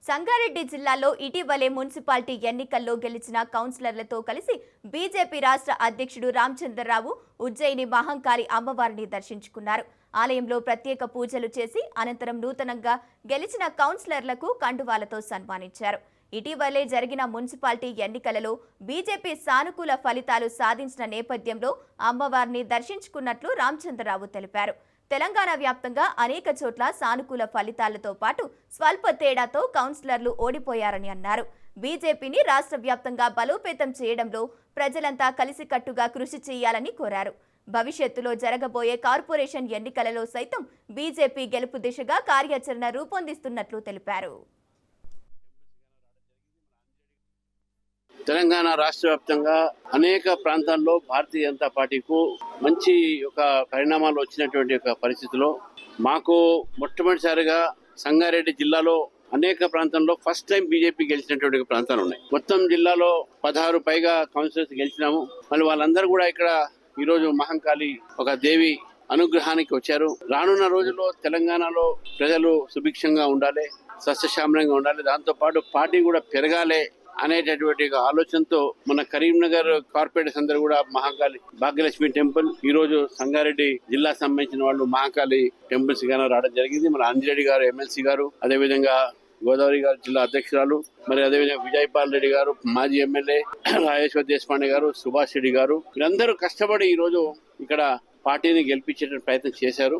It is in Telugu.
సంగారెడ్డి జిల్లాలో ఇటీవలే మున్సిపాలిటీ ఎన్నికల్లో గెలిచిన కౌన్సిలర్లతో కలిసి బీజేపీ రాష్ట్ర అధ్యక్షుడు రామచంద్రరావు ఉజ్జయిని మహంకాళి అమ్మవారిని దర్శించుకున్నారు. ఆలయంలో ప్రత్యేక పూజలు చేసి అనంతరం నూతనంగా గెలిచిన కౌన్సిలర్లకు కండువాలతో సన్మానించారు. ఇటీవలే జరిగిన మున్సిపాలిటీ ఎన్నికలలో బీజేపీ సానుకూల ఫలితాలు సాధించిన నేపథ్యంలో అమ్మవారిని దర్శించుకున్నట్లు రామచంద్రరావు తెలిపారు. తెలంగాణ వ్యాప్తంగా అనేక చోట్ల సానుకూల ఫలితాలతో పాటు స్వల్ప తేడాతో కౌన్సిలర్లు ఓడిపోయారని అన్నారు. బీజేపీని రాష్ట్ర వ్యాప్తంగా బలోపేతం చేయడంలో ప్రజలంతా కలిసికట్టుగా కృషి చేయాలని కోరారు. భవిష్యత్తులో జరగబోయే కార్పొరేషన్ ఎన్నికలలో సైతం బీజేపీ గెలుపు దిశగా కార్యాచరణ రూపొందిస్తున్నట్లు తెలిపారు. తెలంగాణ రాష్ట్ర వ్యాప్తంగా అనేక ప్రాంతాల్లో భారతీయ జనతా పార్టీకు మంచి ఒక పరిణామాలు వచ్చినటువంటి ఒక పరిస్థితిలో మాకు మొట్టమొదటిసారిగా సంగారెడ్డి జిల్లాలో అనేక ప్రాంతంలో ఫస్ట్ టైం బీజేపీ గెలిచినటువంటి ప్రాంతాలు ఉన్నాయి. మొత్తం జిల్లాలో 16 పైగా కౌన్సిలర్స్ గెలిచినాము. మళ్ళీ వాళ్ళందరూ కూడా ఇక్కడ ఈరోజు మహంకాళి ఒక దేవి అనుగ్రహానికి వచ్చారు. రానున్న రోజుల్లో తెలంగాణలో ప్రజలు సుభిక్షంగా ఉండాలి, సస్యశ్యామలంగా ఉండాలి, దాంతో పాటు పార్టీ కూడా పెరగాలి అనేటటువంటి ఆలోచనతో మన కరీంనగర్ కార్పొరేటర్స్ అందరూ కూడా మహాకాళి భాగ్యలక్ష్మి టెంపుల్, ఈ రోజు సంగారెడ్డి జిల్లా సంబంధించిన వాళ్ళు మహాకాళి టెంపుల్స్ గాను రావడం జరిగింది. మన అంజిరెడ్డి గారు ఎమ్మెల్సీ గారు, అదేవిధంగా గోదావరి గారు జిల్లా అధ్యక్షురాలు, మరి అదేవిధంగా విజయపాల్ రెడ్డి గారు మాజీ ఎమ్మెల్యే, రాజేశ్వర్ దేశపాండే గారు, సుభాష్ రెడ్డి గారు, వీరందరూ కష్టపడి ఈ రోజు ఇక్కడ పార్టీని గెలిపించే ప్రయత్నం చేశారు.